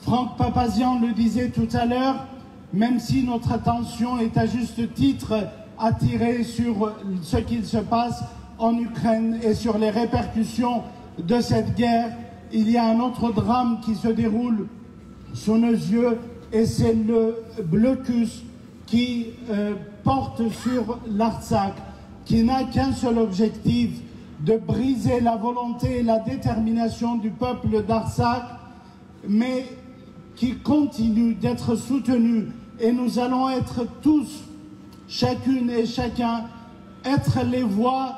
Franck Papazian le disait tout à l'heure, même si notre attention est à juste titre attirée sur ce qu'il se passe en Ukraine et sur les répercussions de cette guerre, il y a un autre drame qui se déroule sous nos yeux et c'est le blocus qui porte sur l'Artsakh, qui n'a qu'un seul objectif, de briser la volonté et la détermination du peuple d'Artsakh, mais qui continue d'être soutenu. Et nous allons être tous, chacune et chacun, être les voix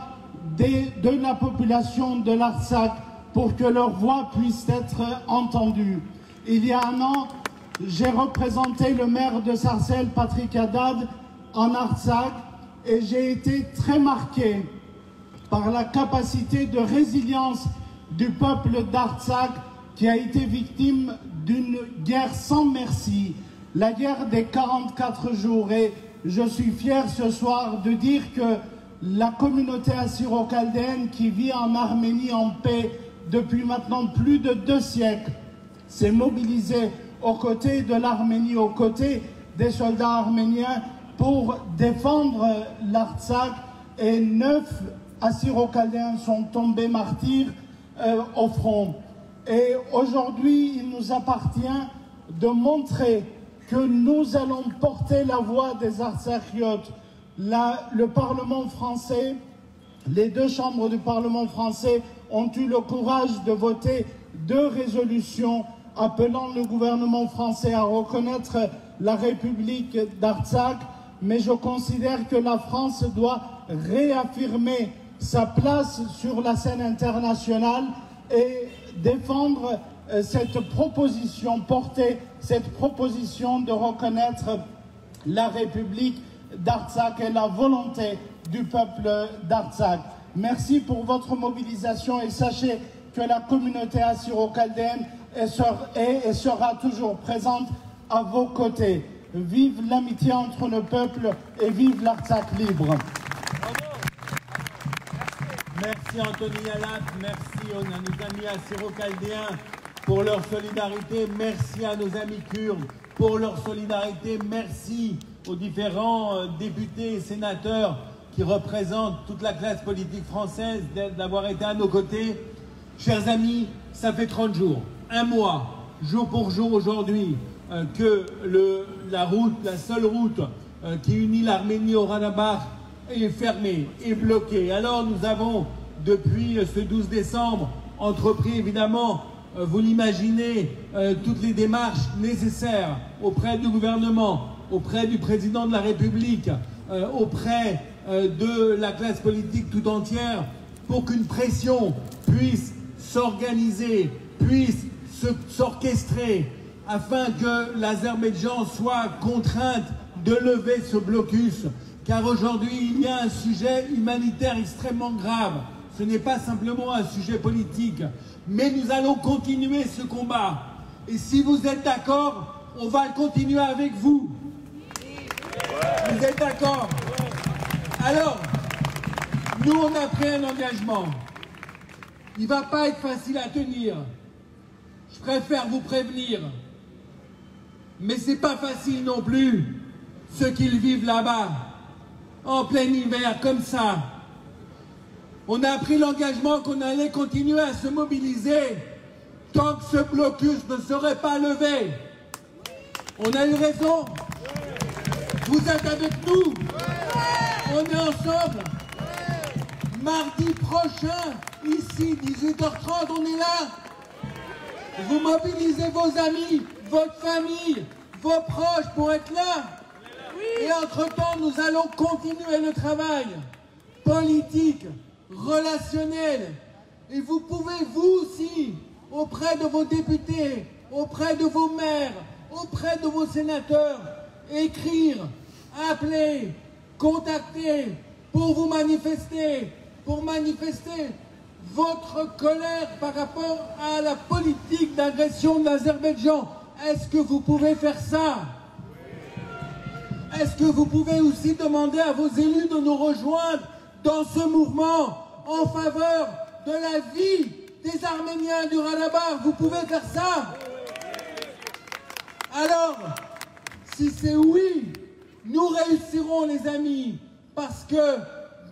de la population de l'Artsakh pour que leur voix puisse être entendue. Il y a un an, j'ai représenté le maire de Sarcelles, Patrick Haddad, en Artsakh, et j'ai été très marqué par la capacité de résilience du peuple d'Artsakh qui a été victime d'une guerre sans merci, la guerre des 44 jours. Et je suis fier ce soir de dire que la communauté assyro-chaldéenne qui vit en Arménie en paix depuis maintenant plus de 2 siècles s'est mobilisée aux côtés de l'Arménie, aux côtés des soldats arméniens pour défendre l'Artsakh, et 9 Assyro-Chaldéens sont tombés martyrs au front. Et aujourd'hui, il nous appartient de montrer que nous allons porter la voix des Artsakiotes. Le Parlement français, les 2 chambres du Parlement français ont eu le courage de voter 2 résolutions appelant le gouvernement français à reconnaître la République d'Artsakh. Mais je considère que la France doit réaffirmer sa place sur la scène internationale et défendre cette proposition, porter cette proposition de reconnaître la République d'Artsakh et la volonté du peuple d'Artsakh. Merci pour votre mobilisation et sachez que la communauté assyro-chaldéenne est et sera toujours présente à vos côtés. Vive l'amitié entre nos peuples et vive l'Artsakh libre. Merci Anthony Yalat, merci à nos amis assyro-chaldéens pour leur solidarité, merci à nos amis kurdes pour leur solidarité, merci aux différents députés et sénateurs qui représentent toute la classe politique française d'avoir été à nos côtés. Chers amis, ça fait 30 jours, un mois, jour pour jour aujourd'hui, que la seule route qui unit l'Arménie au Haut-Karabakh est fermée, est bloquée. Alors nous avons, depuis ce 12 décembre, entrepris évidemment, vous l'imaginez, toutes les démarches nécessaires auprès du gouvernement, auprès du président de la République, auprès de la classe politique tout entière, pour qu'une pression puisse s'organiser, puisse s'orchestrer, afin que l'Azerbaïdjan soit contrainte de lever ce blocus. Car aujourd'hui, il y a un sujet humanitaire extrêmement grave. Ce n'est pas simplement un sujet politique. Mais nous allons continuer ce combat. Et si vous êtes d'accord, on va le continuer avec vous. Vous êtes d'accord? Alors, nous, on a pris un engagement. Il ne va pas être facile à tenir. Je préfère vous prévenir. Mais ce n'est pas facile non plus, ceux qui le vivent là-bas, en plein hiver, comme ça. On a pris l'engagement qu'on allait continuer à se mobiliser tant que ce blocus ne serait pas levé. On a eu raison. Vous êtes avec nous. On est ensemble. Mardi prochain, ici, 18h30, on est là. Vous mobilisez vos amis, votre famille, vos proches pour être là. Et entre-temps, nous allons continuer le travail politique, relationnel. Et vous pouvez, vous aussi, auprès de vos députés, auprès de vos maires, auprès de vos sénateurs, écrire, appeler, contacter, pour vous manifester, pour manifester votre colère par rapport à la politique d'agression de l'Azerbaïdjan. Est-ce que vous pouvez faire ça? Est-ce que vous pouvez aussi demander à vos élus de nous rejoindre dans ce mouvement en faveur de la vie des Arméniens du Haut-Karabakh? Vous pouvez faire ça? Alors, si c'est oui, nous réussirons les amis, parce que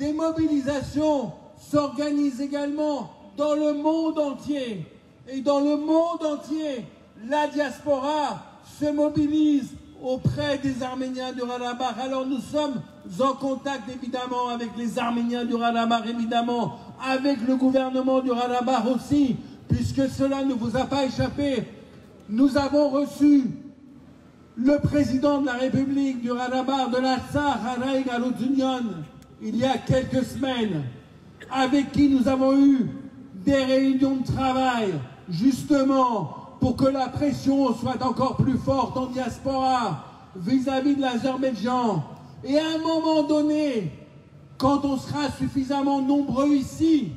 des mobilisations s'organisent également dans le monde entier. Et dans le monde entier, la diaspora se mobilise auprès des Arméniens du Haut-Karabakh. Alors nous sommes en contact évidemment avec les Arméniens du Haut-Karabakh, évidemment, avec le gouvernement du Haut-Karabakh aussi, puisque cela ne vous a pas échappé. Nous avons reçu le président de la République du Haut-Karabakh, de l'Artsakh, Araïg Haroutunian, il y a quelques semaines, avec qui nous avons eu des réunions de travail, justement, pour que la pression soit encore plus forte en diaspora vis-à-vis de l'Azerbaïdjan. Et à un moment donné, quand on sera suffisamment nombreux ici,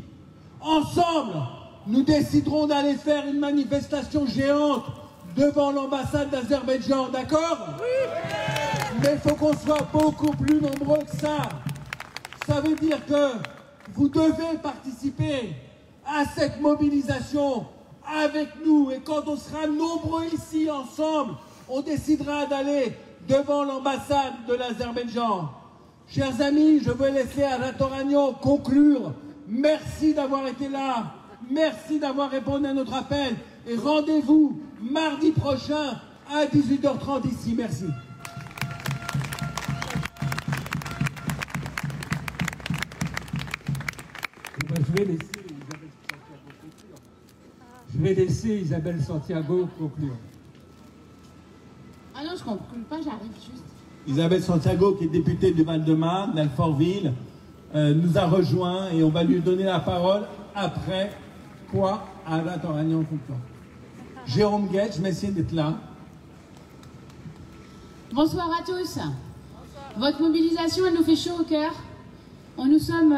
ensemble, nous déciderons d'aller faire une manifestation géante devant l'ambassade d'Azerbaïdjan, d'accord? Oui. Mais il faut qu'on soit beaucoup plus nombreux que ça. Ça veut dire que vous devez participer à cette mobilisation avec nous. Et quand on sera nombreux ici, ensemble, on décidera d'aller devant l'ambassade de l'Azerbaïdjan. Chers amis, je veux laisser Ara Toranian conclure. Merci d'avoir été là. Merci d'avoir répondu à notre appel. Et rendez-vous mardi prochain à 18h30 ici. Merci. Je vais laisser Isabelle Santiago conclure. Ah non, je ne conclue pas, j'arrive juste. Isabelle Santiago, qui est députée du Val-de-Marne, d'Alfortville, nous a rejoint et on va lui donner la parole après quoi Ara Toranian conclure. Jérôme Guet, je vais essayer d'être là. Bonsoir à tous. Votre mobilisation, elle nous fait chaud au cœur. Nous sommes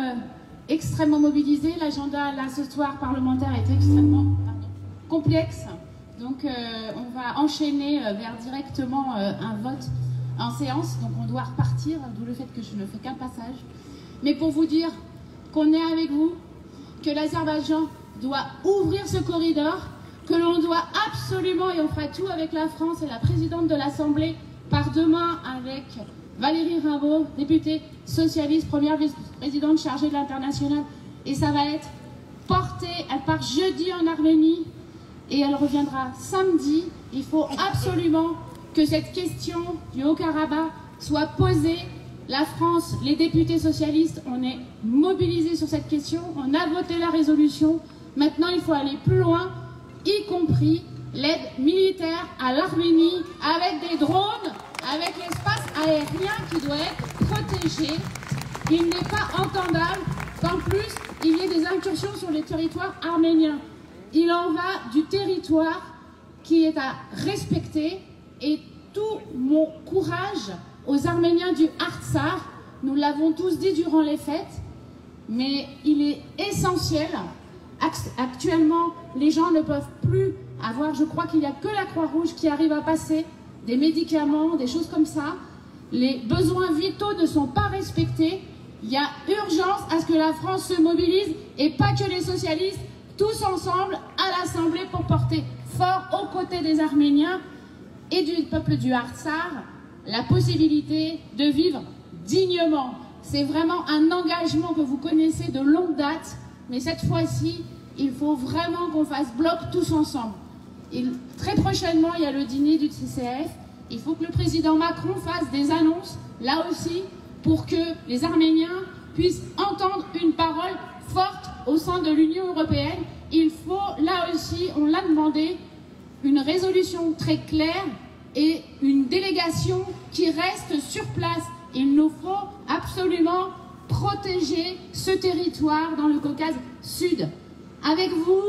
extrêmement mobilisés. L'agenda là ce soir parlementaire est extrêmement complexe. Donc on va enchaîner vers directement un vote en séance. Donc on doit repartir, d'où le fait que je ne fais qu'un passage. Mais pour vous dire qu'on est avec vous, que l'Azerbaïdjan doit ouvrir ce corridor, que l'on doit absolument, et on fera tout avec la France et la présidente de l'Assemblée, par demain avec Valérie Raimbault, députée socialiste, première vice-présidente chargée de l'international, et ça va être porté. Elle part jeudi en Arménie et elle reviendra samedi. Il faut absolument que cette question du Haut-Karabakh soit posée. La France, les députés socialistes, on est mobilisés sur cette question, on a voté la résolution. Maintenant, il faut aller plus loin, y compris l'aide militaire à l'Arménie, avec des drones, avec l'espace aérien qui doit être protégé. Il n'est pas entendable qu'en plus, il y ait des incursions sur les territoires arméniens. Il en va du territoire qui est à respecter, et tout mon courage aux Arméniens du Artsakh. Nous l'avons tous dit durant les fêtes, mais il est essentiel. Actuellement, les gens ne peuvent plus avoir, je crois qu'il n'y a que la Croix-Rouge qui arrive à passer des médicaments, des choses comme ça. Les besoins vitaux ne sont pas respectés. Il y a urgence à ce que la France se mobilise, et pas que les socialistes, tous ensemble à l'Assemblée, pour porter fort aux côtés des Arméniens et du peuple du Artsakh la possibilité de vivre dignement. C'est vraiment un engagement que vous connaissez de longue date, mais cette fois-ci, il faut vraiment qu'on fasse bloc tous ensemble. Et très prochainement, il y a le dîner du CCF. Il faut que le président Macron fasse des annonces, là aussi, pour que les Arméniens puissent entendre une parole forte au sein de l'Union européenne. Il faut, là aussi, on l'a demandé, une résolution très claire et une délégation qui reste sur place. Il nous faut absolument protéger ce territoire dans le Caucase Sud. Avec vous,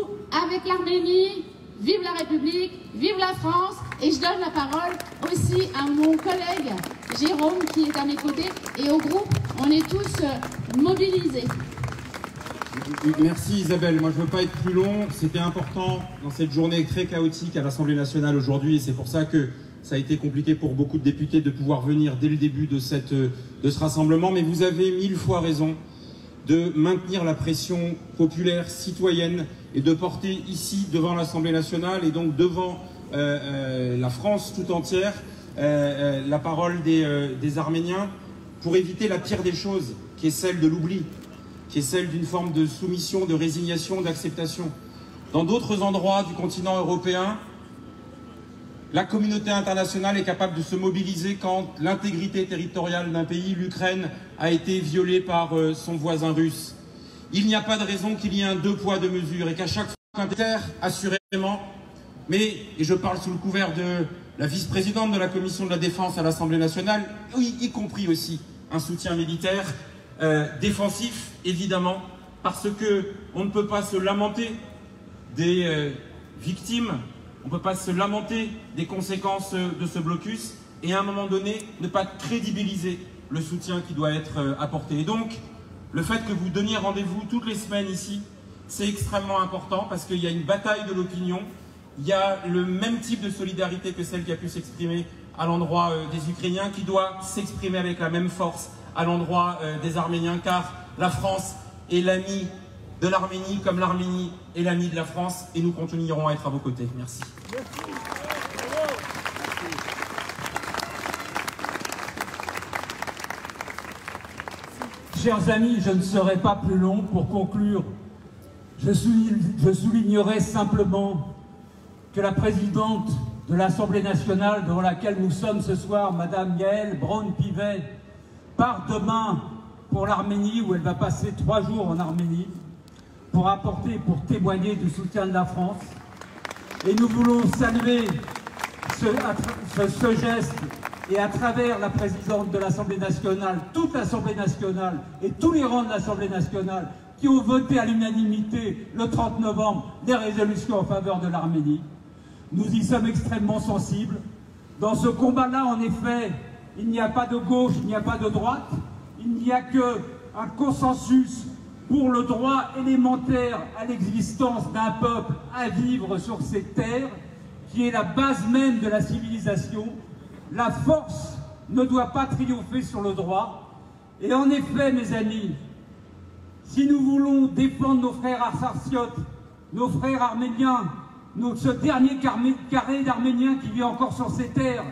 avec l'Arménie, vive la République, vive la France. Et je donne la parole aussi à mon collègue Jérôme qui est à mes côtés, et au groupe. On est tous mobilisés. Merci Isabelle, moi je ne veux pas être plus long. C'était important dans cette journée très chaotique à l'Assemblée nationale aujourd'hui, et c'est pour ça que ça a été compliqué pour beaucoup de députés de pouvoir venir dès le début de ce rassemblement. Mais vous avez 1000 fois raison de maintenir la pression populaire, citoyenne, et de porter ici, devant l'Assemblée nationale, et donc devant la France tout entière, la parole des Arméniens, pour éviter la pire des choses, qui est celle de l'oubli, qui est celle d'une forme de soumission, de résignation, d'acceptation. Dans d'autres endroits du continent européen, la communauté internationale est capable de se mobiliser quand l'intégrité territoriale d'un pays, l'Ukraine, a été violée par son voisin russe. Il n'y a pas de raison qu'il y ait un deux poids, deux mesures, et qu'à chaque fois qu'un terre, assurément, mais, et je parle sous le couvert de la vice-présidente de la Commission de la Défense à l'Assemblée nationale, oui, y compris aussi un soutien militaire, défensif, évidemment, parce qu'on ne peut pas se lamenter des victimes, on ne peut pas se lamenter des conséquences de ce blocus, et à un moment donné, ne pas crédibiliser le soutien qui doit être apporté. Et donc, le fait que vous donniez rendez-vous toutes les semaines ici, c'est extrêmement important, parce qu'il y a une bataille de l'opinion, il y a le même type de solidarité que celle qui a pu s'exprimer à l'endroit des Ukrainiens, qui doit s'exprimer avec la même force à l'endroit des Arméniens, car la France est l'ami de l'Arménie, comme l'Arménie est l'ami de la France, et nous continuerons à être à vos côtés. Merci. Chers amis, je ne serai pas plus long pour conclure. Je soulignerai simplement que la présidente de l'Assemblée nationale, devant laquelle nous sommes ce soir, Madame Yaël Braun-Pivet, part demain pour l'Arménie, où elle va passer 3 jours en Arménie, pour apporter, pour témoigner du soutien de la France. Et nous voulons saluer ce geste, et à travers la présidente de l'Assemblée nationale, toute l'Assemblée nationale et tous les rangs de l'Assemblée nationale qui ont voté à l'unanimité le 30 novembre des résolutions en faveur de l'Arménie. Nous y sommes extrêmement sensibles. Dans ce combat-là, en effet, il n'y a pas de gauche, il n'y a pas de droite, il n'y a que un consensus pour le droit élémentaire à l'existence d'un peuple à vivre sur ces terres, qui est la base même de la civilisation. La force ne doit pas triompher sur le droit. Et en effet, mes amis, si nous voulons défendre nos frères artsartiotes, nos frères arméniens, ce dernier carré d'Arméniens qui vit encore sur ces terres,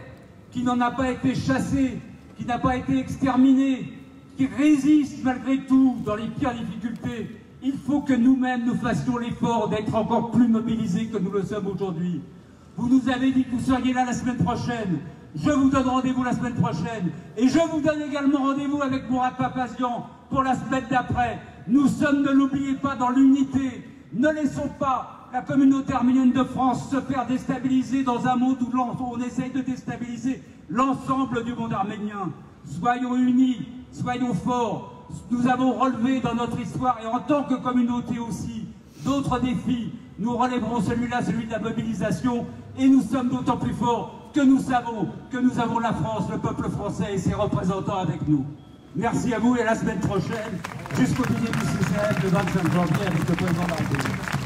qui n'en a pas été chassé, qui n'a pas été exterminé, qui résiste malgré tout dans les pires difficultés, il faut que nous-mêmes nous fassions l'effort d'être encore plus mobilisés que nous le sommes aujourd'hui. Vous nous avez dit que vous seriez là la semaine prochaine. Je vous donne rendez-vous la semaine prochaine. Et je vous donne également rendez-vous avec Mourad Papazian pour la semaine d'après. Nous sommes, ne l'oubliez pas, dans l'unité. Ne laissons pas la communauté arménienne de France se faire déstabiliser dans un monde où on essaye de déstabiliser l'ensemble du monde arménien. Soyons unis, soyons forts. Nous avons relevé dans notre histoire, et en tant que communauté aussi, d'autres défis. Nous relèverons celui-là, celui de la mobilisation, et nous sommes d'autant plus forts que nous savons que nous avons la France, le peuple français et ses représentants avec nous. Merci à vous et à la semaine prochaine, jusqu'au dîner du CCF le 25 janvier avec le président de la République.